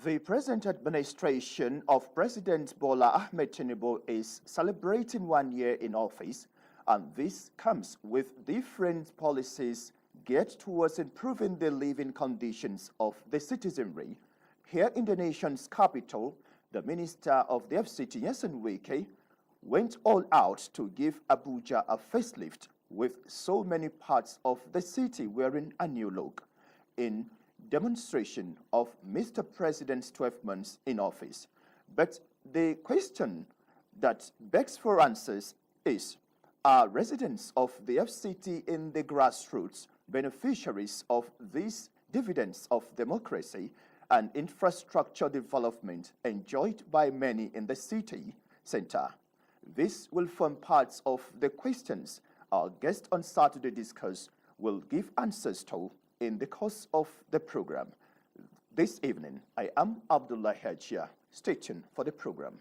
The present administration of President Bola Ahmed Tinubu is celebrating 1 year in office, and this comes with different policies geared towards improving the living conditions of the citizenry. Here in the nation's capital, the Minister of the FCT, Nyesom Wike, went all out to give Abuja a facelift, with so many parts of the city wearing a new look, in demonstration of Mr. President's 12 months in office. But the question that begs for answers is, are residents of the FCT in the grassroots beneficiaries of these dividends of democracy and infrastructure development enjoyed by many in the city center? This will form parts of the questions our guest on Saturday Discourse will give answers to in the course of the program. This evening, I am Abdullah Hajia. Stay tuned for the program.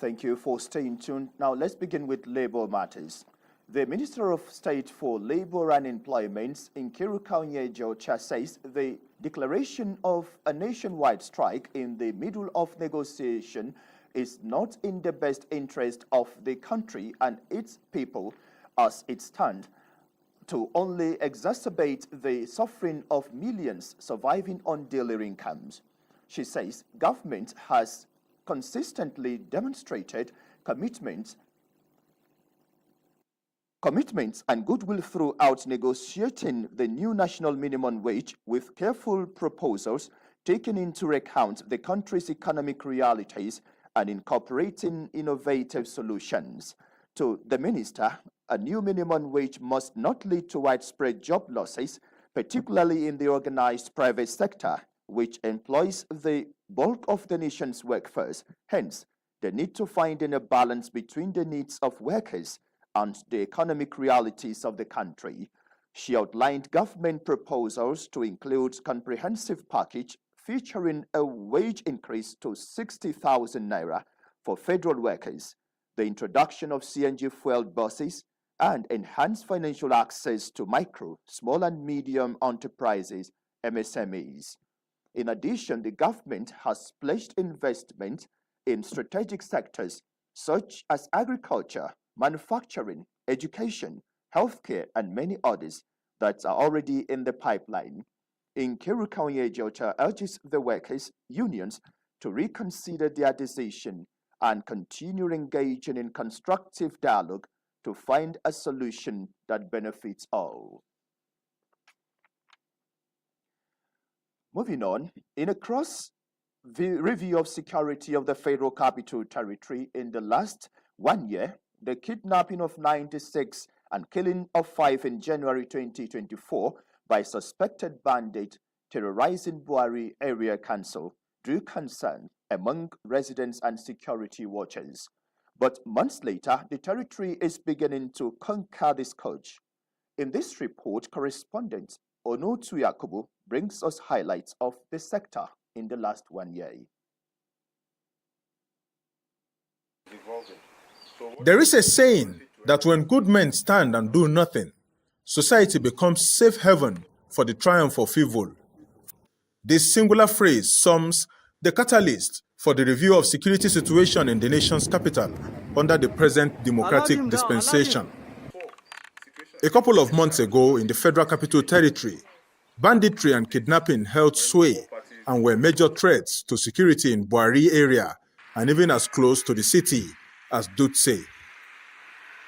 Thank you for staying tuned. Now let's begin with labor matters. The Minister of State for Labor and Employment, Nkiru Kaunye-Georgia, says the declaration of a nationwide strike in the middle of negotiation is not in the best interest of the country and its people, as it stands to only exacerbate the suffering of millions surviving on daily incomes. She says government has consistently demonstrated commitments and goodwill throughout negotiating the new national minimum wage, with careful proposals taking into account the country's economic realities and incorporating innovative solutions. To the minister, a new minimum wage must not lead to widespread job losses, particularly in the organized private sector, which employs the bulk of the nation's workforce. Hence, the need to find a balance between the needs of workers and the economic realities of the country. She outlined government proposals to include a comprehensive package featuring a wage increase to 60,000 naira for federal workers, the introduction of CNG fueled buses, and enhanced financial access to micro, small and medium enterprises, MSMEs. In addition, the government has pledged investment in strategic sectors such as agriculture, manufacturing, education, healthcare, and many others that are already in the pipeline. Nkiru Kaunye-Georgia urges the workers' unions to reconsider their decision and continue engaging in constructive dialogue to find a solution that benefits all. Moving on, in a cross-review of security of the Federal Capital Territory in the last 1 year, the kidnapping of 96 and killing of 5 in January 2024 by suspected bandit terrorizing Buari Area Council drew concern among residents and security watchers. But months later, the territory is beginning to conquer this scourge. In this report, correspondent Onotu Yakubu brings us highlights of the sector in the last 1 year. There is a saying that when good men stand and do nothing, society becomes safe haven for the triumph of evil. This singular phrase sums the catalyst for the review of security situation in the nation's capital under the present democratic dispensation. A couple of months ago in the Federal Capital Territory, banditry and kidnapping held sway and were major threats to security in Buari area and even as close to the city as Dutse.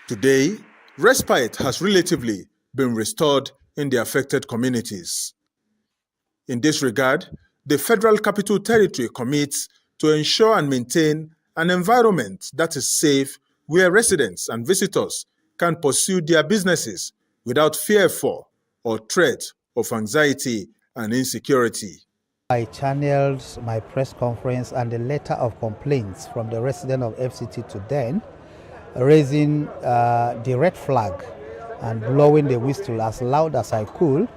Today, respite has relatively been restored in the affected communities. In this regard, the Federal Capital Territory commits to ensure and maintain an environment that is safe, where residents and visitors can pursue their businesses without fear for or threat of anxiety and insecurity. I channeled my press conference and a letter of complaints from the resident of FCT to them, raising the red flag and blowing the whistle as loud as I could,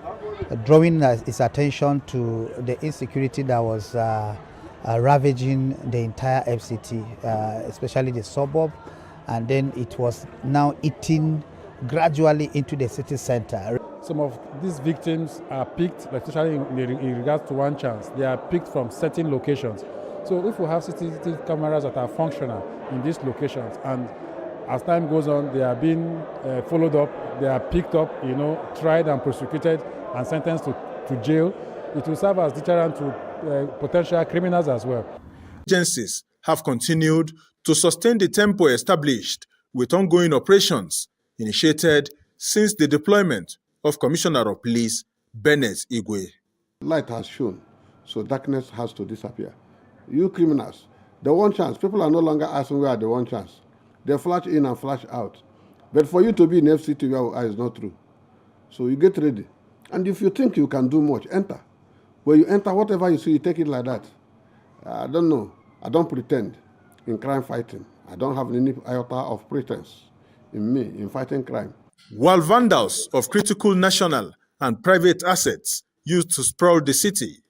drawing his attention to the insecurity that was ravaging the entire FCT, especially the suburb, and then it was now eating gradually into the city center. Some of these victims are picked, especially in regards to one chance, they are picked from certain locations. So if we have CCTV cameras that are functional in these locations, and as time goes on, they are being followed up, they are picked up, tried and prosecuted and sentenced to jail, it will serve as deterrent to potential criminals as well. Agencies have continued to sustain the tempo established with ongoing operations initiated since the deployment of Commissioner of Police Bennett Igwe. Light has shone, so darkness has to disappear. You criminals, the one chance, people are no longer asking where the one chance. They flash in and flash out. But for you to be in FCT where is not true. So you get ready. And if you think you can do much, enter. When you enter, whatever you see, you take it like that. I don't know. I don't pretend in crime fighting. I don't have any iota of pretense in me in fighting crime. While vandals of critical national and private assets used to sprawl the city,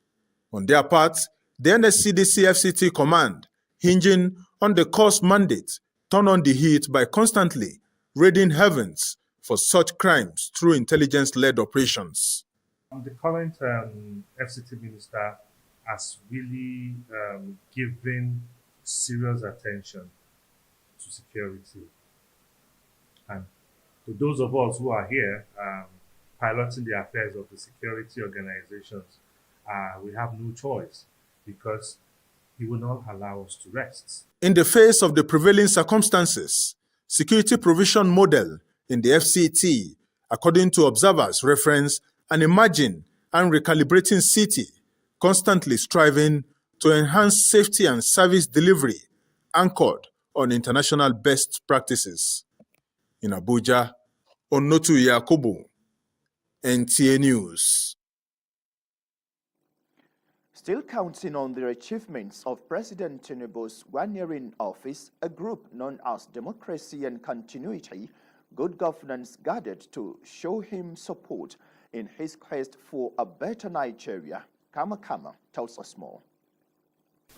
on their part, the NSCDC FCT command, hinging on the course mandate, turn on the heat by constantly raiding heavens for such crimes through intelligence-led operations. The current FCT minister has really given serious attention to security. And to those of us who are here piloting the affairs of the security organizations, we have no choice because he will not allow us to rest. In the face of the prevailing circumstances, security provision model in the FCT, according to observers, reference an emerging and recalibrating city, constantly striving to enhance safety and service delivery, anchored on international best practices. In Abuja, Onotu Yakubu, NTA News. Still counting on the achievements of President Tinubu's 1 year in office, a group known as Democracy and Continuity, Good Governance gathered to show him support in his quest for a better Nigeria. Kama tells us more.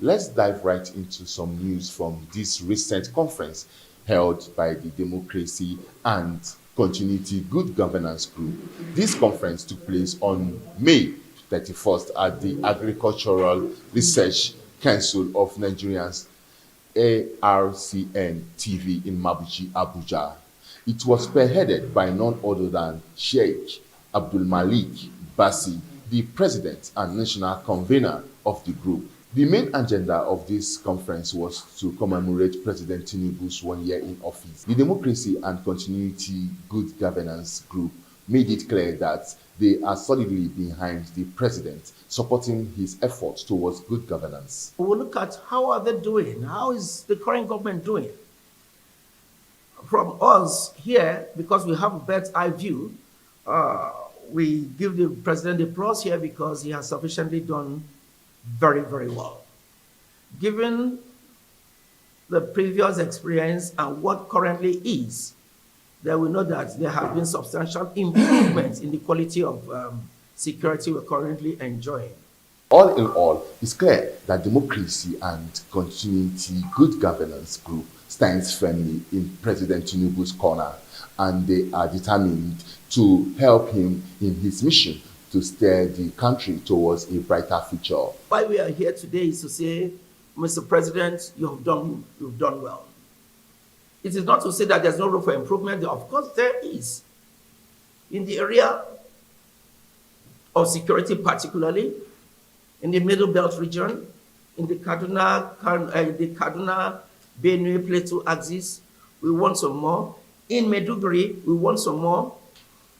Let's dive right into some news from this recent conference held by the Democracy and Continuity Good Governance Group. This conference took place on May 31st at the Agricultural Research Council of Nigerians, ARCN TV in Mabuchi, Abuja. It was spearheaded by none other than Sheikh Abdul Malik Basi, the president and national convener of the group. The main agenda of this conference was to commemorate President Tinubu's 1 year in office. The Democracy and Continuity Good Governance Group made it clear that they are solidly behind the president, supporting his efforts towards good governance. We will look at how are they doing? How is the current government doing? From us here, because we have a bird's eye view, we give the president the applause here because he has sufficiently done very, very well. Given the previous experience and what currently is, then we know that there have been substantial improvements in the quality of security we're currently enjoying. All in all, it's clear that Democracy and Continuity Good Governance Group stands firmly in President Tinubu's corner, and they are determined to help him in his mission to steer the country towards a brighter future. Why we are here today is to say, Mr. President, you've done well. It is not to say that there's no room for improvement. Of course, there is. In the area of security, particularly in the Middle Belt region, in the Kaduna Benue Plateau axis, we want some more. In Maiduguri, we want some more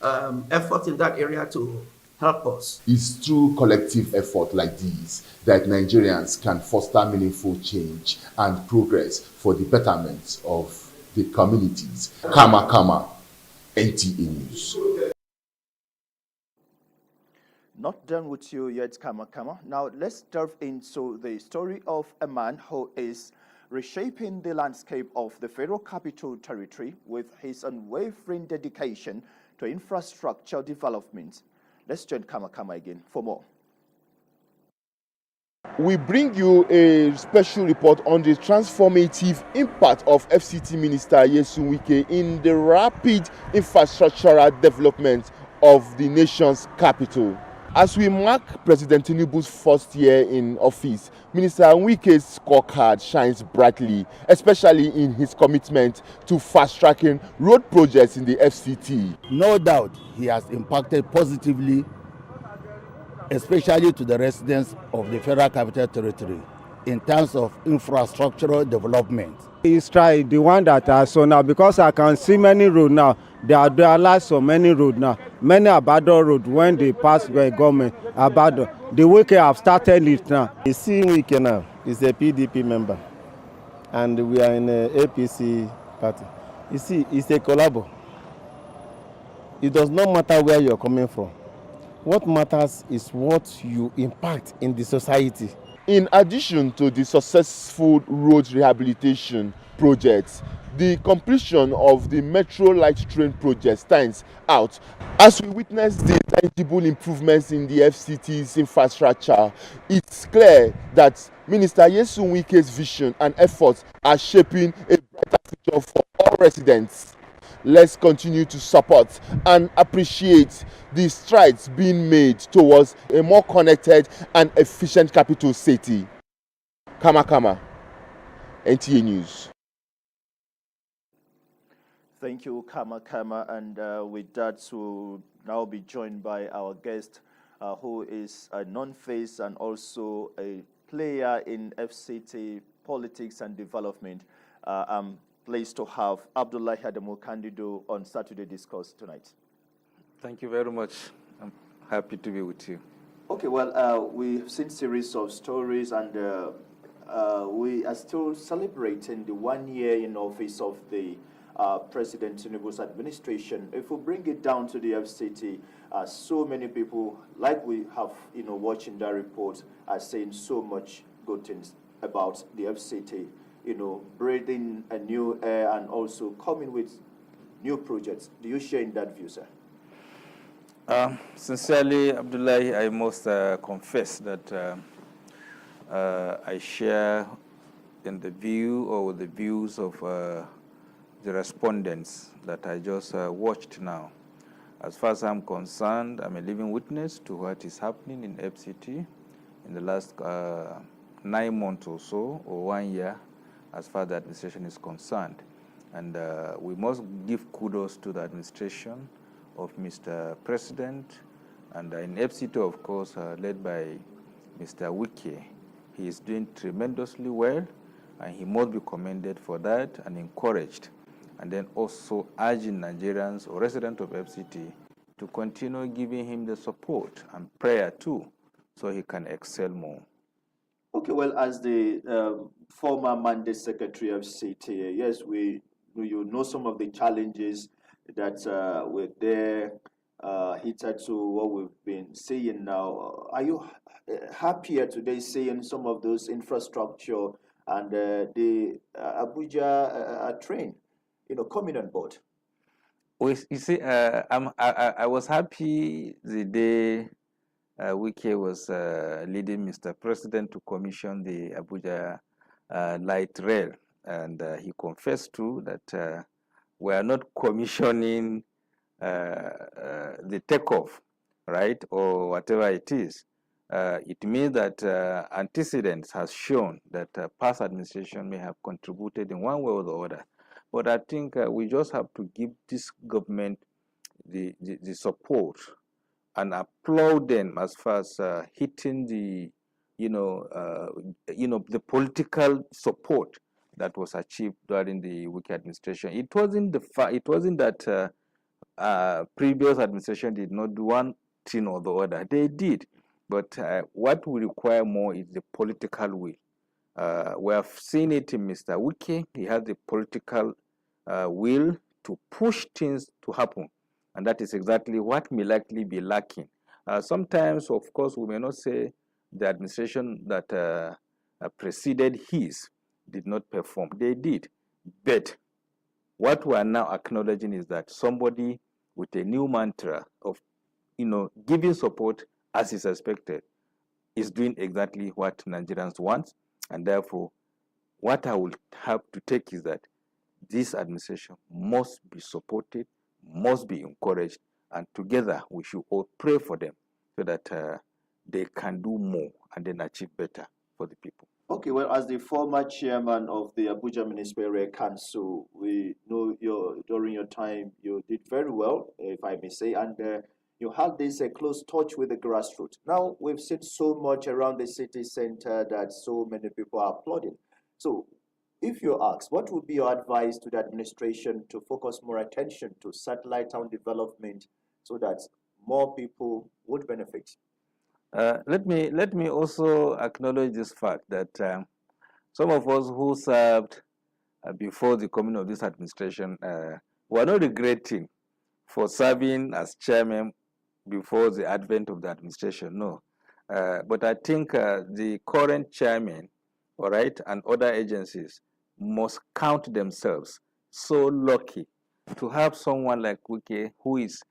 effort in that area to help us. It's through collective effort like these that Nigerians can foster meaningful change and progress for the betterment of the communities. Kama, NTA News. Not done with you yet, Kama. Now let's delve into the story of a man who is reshaping the landscape of the Federal Capital Territory with his unwavering dedication to infrastructure development. Let's join Kama again for more. We bring you a special report on the transformative impact of FCT Minister Nyesom Wike in the rapid infrastructural development of the nation's capital. As we mark President Tinubu's first year in office, Minister Wike's scorecard shines brightly, especially in his commitment to fast-tracking road projects in the FCT. No doubt he has impacted positively, especially to the residents of the Federal Capital Territory in terms of infrastructural development. He's tried the one that I saw now, because I can see many roads now. They are realized so many roads now. Many abandoned roads when they pass by government abandoned. The Wike have started it now. You see Wike now is a PDP member, and we are in a APC party. You see, it's a collabo. It does not matter where you are coming from. What matters is what you impact in the society. In addition to the successful road rehabilitation projects, the completion of the Metro Light Train project stands out as we witness the tangible improvements in the FCT's infrastructure. It's clear that Minister Nyesom Wike's vision and efforts are shaping a better future for all residents. Let's continue to support and appreciate the strides being made towards a more connected and efficient capital city. Kama, NTA News. Thank you, Kama, and with that, we'll now be joined by our guest, who is a non-face and also a player in FCT politics and development. I'm pleased to have Abdullahi Adamu Candido on Saturday Discourse tonight. Thank you very much. I'm happy to be with you. Okay, well, we've seen series of stories, and we are still celebrating the 1 year in office of the President Tinubu's administration. If we bring it down to the FCT, so many people, like we have, watching that report, are saying so much good things about the FCT. Breathing a new air and also coming with new projects. Do you share in that view, sir? Sincerely, Abdullahi, I must confess that I share in the view or the views of the respondents that I just watched now. As far as I'm concerned, I'm a living witness to what is happening in FCT in the last 9 months or so, or 1 year, as far as the administration is concerned. And we must give kudos to the administration of Mr. President, and in FCT, of course, led by Mr. Wike. He is doing tremendously well, and he must be commended for that and encouraged. And then also urging Nigerians or residents of FCT to continue giving him the support and prayer too, so he can excel more. Okay, well, as the former mandate secretary of FCT, yes, you know some of the challenges that were there hitherto what we've been seeing now. Are you happier today seeing some of those infrastructure and the Abuja train, coming on board? You see, I was happy the day Wike was leading Mr. President to commission the Abuja light rail, and he confessed too that we are not commissioning the takeoff, right, or whatever it is. It means that antecedents has shown that past administration may have contributed in one way or the other. But I think we just have to give this government the support and applaud them as far as hitting the, the political support that was achieved during the Wike administration. It wasn't that previous administration did not do one thing or the other. They did, but what we require more is the political will. We have seen it in Mr. Wike. He has the political will to push things to happen, and that is exactly what may likely be lacking. Sometimes, of course, we may not say the administration that preceded his did not perform. They did. But what we are now acknowledging is that somebody with a new mantra of, giving support as is expected, is doing exactly what Nigerians want. And therefore, what I would have to take is that this administration must be supported, must be encouraged, and together we should all pray for them so that they can do more and then achieve better for the people. Okay, well, as the former chairman of the Abuja Municipal Area Council, we know during your time you did very well, if I may say, and you had this close touch with the grassroots. Now we've seen so much around the city center that so many people are applauding. So, if you're asked, what would be your advice to the administration to focus more attention to satellite town development so that more people would benefit? Let me also acknowledge this fact that some of us who served before the coming of this administration were not regretting for serving as chairman before the advent of the administration. No, but I think the current chairman, all right, and other agencies must count themselves so lucky to have someone like Wike who is,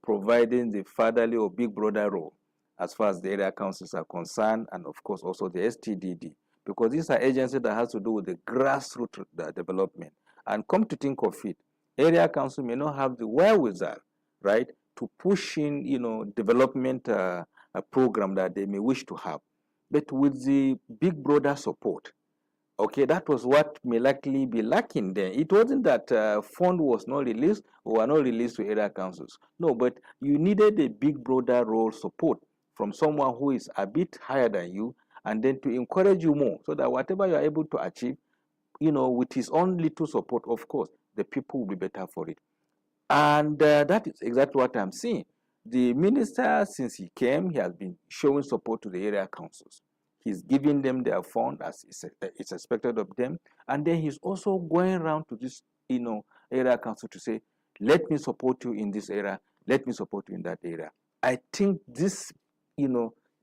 providing the fatherly or big brother role as far as the area councils are concerned, and of course also the STDD, because these are agencies that has to do with the grassroots development. And come to think of it, area council may not have the wherewithal, right, to push in, development a program that they may wish to have. But with the big brother support, okay, that was what may likely be lacking then. It wasn't that fund was not released or were not released to area councils. No, but you needed a big brother role support from someone who is a bit higher than you, and then to encourage you more so that whatever you are able to achieve, with his own little support, of course, the people will be better for it. And that is exactly what I'm seeing. The minister, since he came, he has been showing support to the area councils. He's giving them their fund as it's expected of them. And then he's also going around to this, area council to say, let me support you in this area, let me support you in that area. I think this,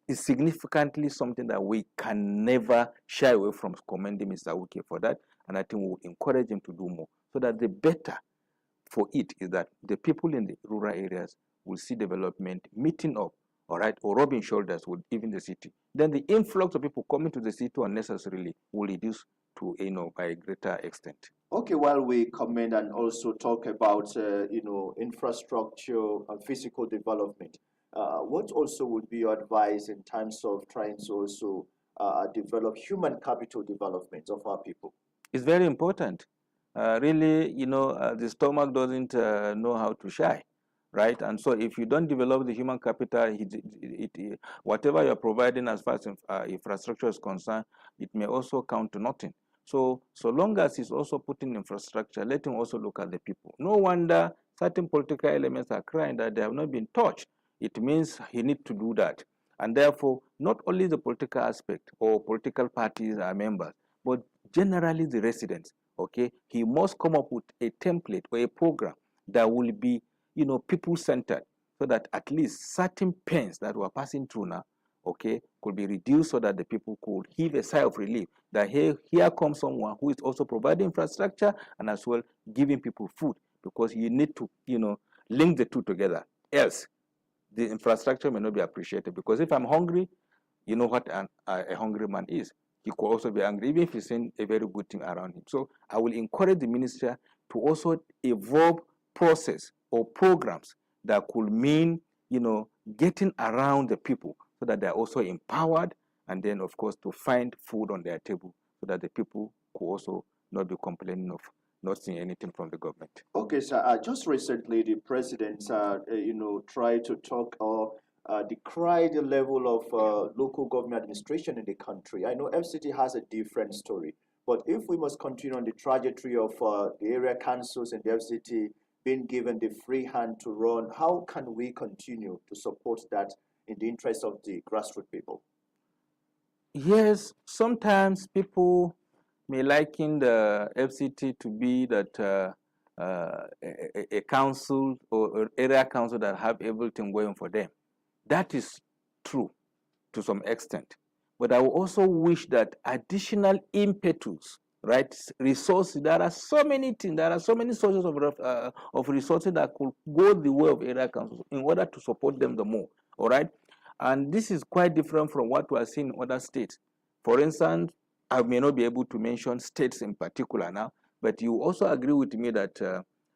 is significantly something that we can never shy away from commending Mr. Wike for that. And I think we will encourage him to do more so that the better for it is that the people in the rural areas will see development meeting up, all right, or rubbing shoulders with even the city. Then the influx of people coming to the city unnecessarily will reduce to, by a greater extent. Okay, while we comment and also talk about, infrastructure and physical development, what also would be your advice in terms of trying to also develop human capital development of our people? It's very important. Really, the stomach doesn't know how to shy, right? And so if you don't develop the human capital, whatever you're providing as far as infrastructure is concerned, it may also count to nothing. So long as he's also putting infrastructure, let him also look at the people. No wonder certain political elements are crying that they have not been touched. It means he needs to do that. And therefore, not only the political aspect or political parties are members, but generally the residents, okay, he must come up with a template or a program that will be, people-centered, so that at least certain pains that we're passing through now, okay, could be reduced so that the people could heave a sigh of relief that here comes someone who is also providing infrastructure and as well giving people food, because you need to, link the two together. Else, the infrastructure may not be appreciated, because if I'm hungry, you know what a hungry man is. He could also be angry, even if he's saying a very good thing around him. So I will encourage the minister to also evolve process or programs that could mean, getting around the people so that they're also empowered, and then, of course, to find food on their table so that the people could also not be complaining of not seeing anything from the government. Okay, sir. Just recently, the president, tried to talk or decry the level of local government administration in the country. I know FCT has a different story, but if we must continue on the trajectory of the area councils and the FCT being given the free hand to run, how can we continue to support that in the interest of the grassroots people? Yes, sometimes people may liken the FCT to be that a council or area council that have everything going for them. That is true to some extent. But I also wish that additional impetus right? Resources. There are so many things. There are so many sources of resources that could go the way of area councils in order to support them the more. All right, and this is quite different from what we are seeing in other states. For instance, I may not be able to mention states in particular now, but you also agree with me that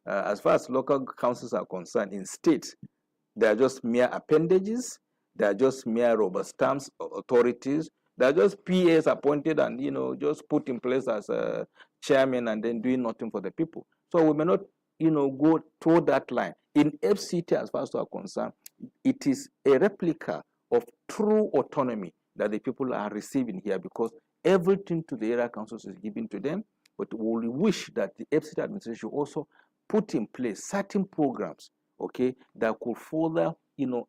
as far as local councils are concerned, in states, they are just mere appendages. They are just mere rubber stamps authorities. They are just PAs appointed and just put in place as a chairman and then doing nothing for the people. So we may not go toward that line. In FCT, as far as we are concerned, it is a replica of true autonomy that the people are receiving here, because everything to the area councils is given to them. But we wish that the FCT administration also put in place certain programs, okay, that could further,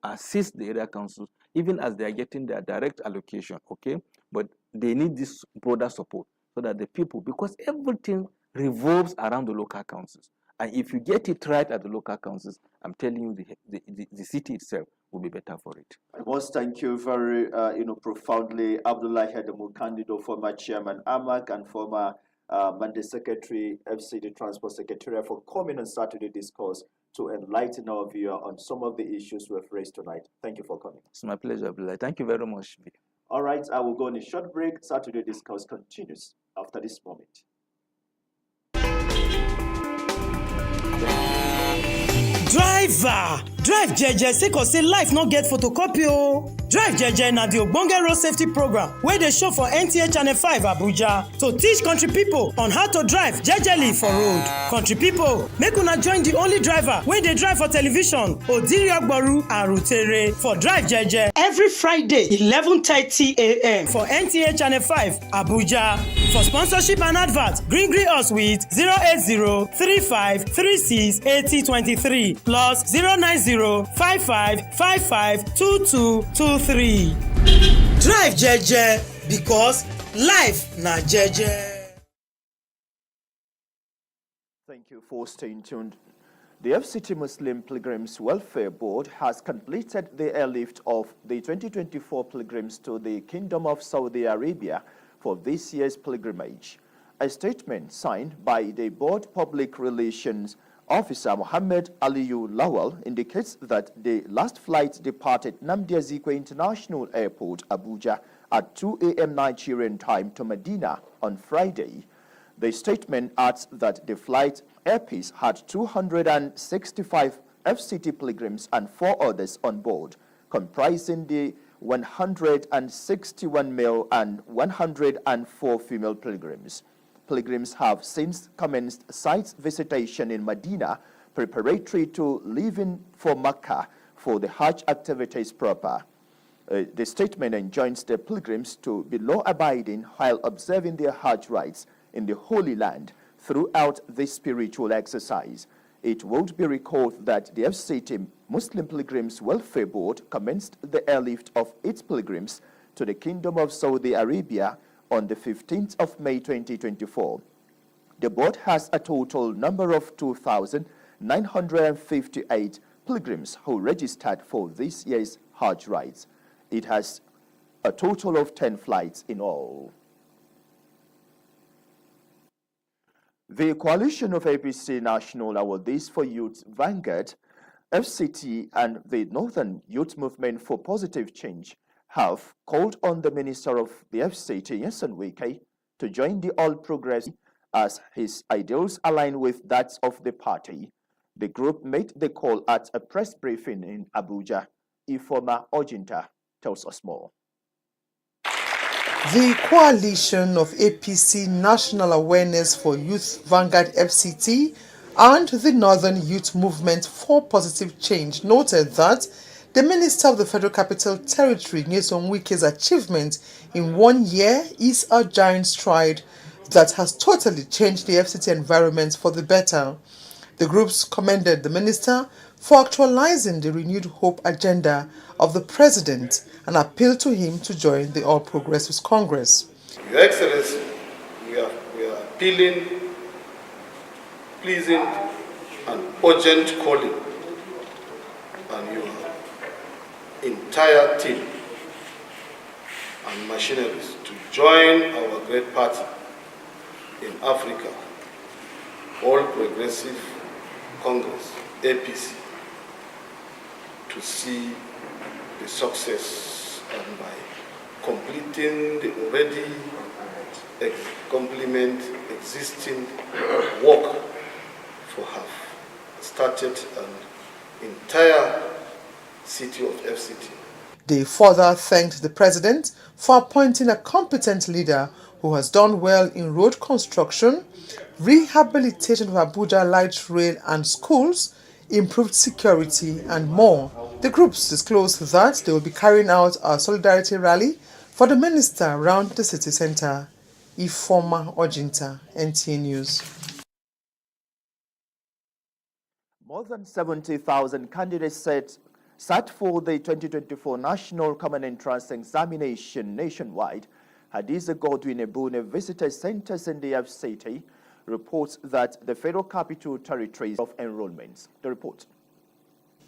assist the area councils, even as they are getting their direct allocation, okay. But they need this broader support so that the people, because everything revolves around the local councils, and if you get it right at the local councils, I'm telling you, the city itself will be better for it. I must thank you very, profoundly, Abdullahi Adamu Candido, former Chairman AMAC and former Monday Secretary, FCD Transport Secretariat, for coming on Saturday Discourse to enlighten our viewer on some of the issues we've raised tonight. Thank you for coming. It's my pleasure, Abdullahi. Thank you very much. All right, I will go on a short break. Saturday Discourse continues after this moment. Drive jeje sake of say life no get photocopy o. Drive jeje na the ogbonge road safety program wey dey show for NTA Channel 5 Abuja to teach country people on how to drive jejely for road. Country people, make una join the only driver wey dey drive for television, Odiriogboru Arutere, for Drive Jeje every Friday 11:30 a.m. for NTA Channel 5 Abuja. For sponsorship and advert, green us with 08035368023 plus 09055552223. Drive jeje because life na jeje. Thank you for staying tuned. The FCT Muslim Pilgrims Welfare Board has completed the airlift of the 2024 pilgrims to the Kingdom of Saudi Arabia for this year's pilgrimage. A statement signed by the board public relations officer Mohammed Aliyu Lawal indicates that the last flight departed Nnamdi Azikiwe International Airport, Abuja, at 2 a.m. Nigerian time to Medina on Friday. The statement adds that the flight Airpeace had 265 FCT pilgrims and 4 others on board, comprising the 161 male and 104 female pilgrims. Pilgrims have since commenced site visitation in Medina, preparatory to leaving for Mecca for the Hajj activities proper. The statement enjoins the pilgrims to be law-abiding while observing their Hajj rites in the Holy Land throughout this spiritual exercise. It would be recalled that the FCT Muslim Pilgrims Welfare Board commenced the airlift of its pilgrims to the Kingdom of Saudi Arabia on the 15th of May 2024. The board has a total number of 2,958 pilgrims who registered for this year's Hajj rites. It has a total of 10 flights in all. The coalition of APC National Awardees for Youth Vanguard, FCT, and the Northern Youth Movement for Positive Change have called on the Minister of the FCT, Nyesom Wike, to join the All Progressive as his ideals align with that of the party. The group made the call at a press briefing in Abuja. Ifoma Ojinta tells us more. The coalition of APC National Awareness for Youth Vanguard FCT and the Northern Youth Movement for Positive Change noted that the Minister of the Federal Capital Territory, Nyesom Wike's achievement in 1 year is a giant stride that has totally changed the FCT environment for the better. The groups commended the Minister for actualizing the renewed hope agenda of the President and appealed to him to join the All Progressives Congress. Your Excellency, we are appealing, pleasing and urgent calling on your entire team and machineries to join our great party in Africa, All Progressive Congress, APC, to see the success and by completing the already complement existing work for have started an entire city of FCT. They further thanked the president for appointing a competent leader who has done well in road construction, rehabilitation of Abuja light rail and schools, improved security and more. The groups disclosed that they will be carrying out a solidarity rally for the minister around the city centre. Ifoma Ojinta, NTA News. More than 70,000 candidates sat for the 2024 National Common Entrance Examination nationwide. Hadiza Godwin-Ebune visited centers in the FCT reports that the Federal Capital Territories of enrollments. The report.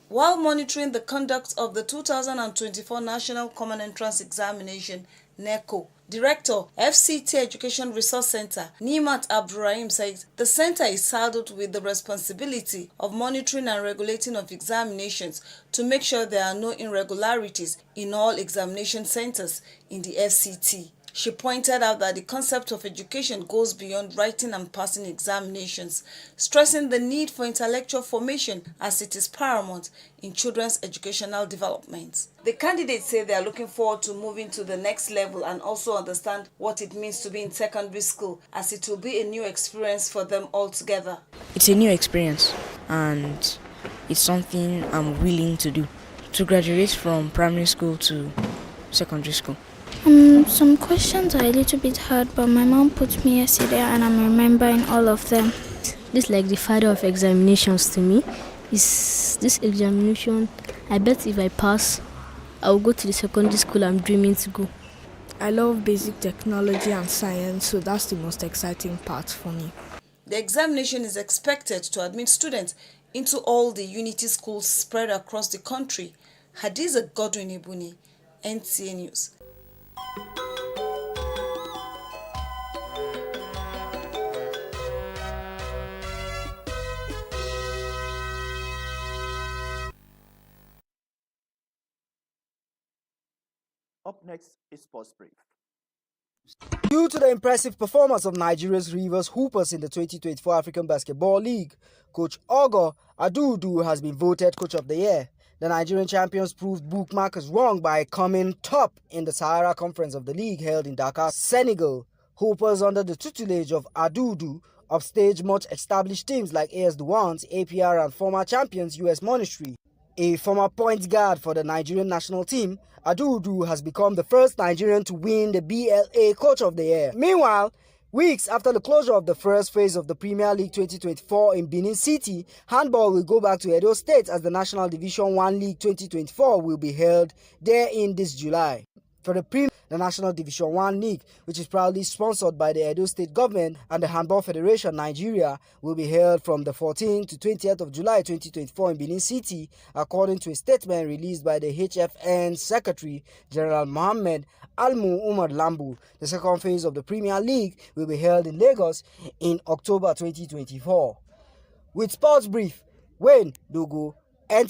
While monitoring the conduct of the 2024 National Common Entrance Examination, NECO, Director, FCT Education Resource Center, Nimat Abdurrahim says the center is saddled with the responsibility of monitoring and regulating of examinations to make sure there are no irregularities in all examination centers in the FCT. She pointed out that the concept of education goes beyond writing and passing examinations, stressing the need for intellectual formation as it is paramount in children's educational development. The candidates say they are looking forward to moving to the next level and also understand what it means to be in secondary school, as it will be a new experience for them altogether. It's a new experience and it's something I'm willing to do, to graduate from primary school to secondary school. Some questions are a little bit hard, but my mom put me yesterday and I'm remembering all of them. This is like the father of examinations to me. Is this examination, I bet if I pass, I will go to the secondary school I'm dreaming to go. I love basic technology and science, so that's the most exciting part for me. The examination is expected to admit students into all the Unity schools spread across the country. Hadiza Godwin-Ebune, NTA News. Up next is Sports Brief. Due to the impressive performance of Nigeria's Rivers Hoopers in the 2024 African Basketball League, Coach Ogo Adudu has been voted Coach of the Year. The Nigerian champions proved bookmakers wrong by coming top in the Sahara Conference of the league held in Dakar, Senegal. Hoopers under the tutelage of Adudu upstaged much established teams like AS Douanes, APR and former champions US Monastir. A former point guard for the Nigerian national team, Adudu has become the first Nigerian to win the BLA Coach of the Year. Meanwhile, weeks after the closure of the first phase of the Premier League 2024 in Benin City, handball will go back to Edo State as the National Division 1 League 2024 will be held there in this July. For the National Division 1 League, which is proudly sponsored by the Edo State government and the Handball Federation Nigeria, will be held from the 14th to 20th of July 2024 in Benin City, according to a statement released by the HFN Secretary General Mohammed Almu Umar Lambu. The second phase of the Premier League will be held in Lagos in October 2024. With Sports Brief, Wayne Dogo, NT.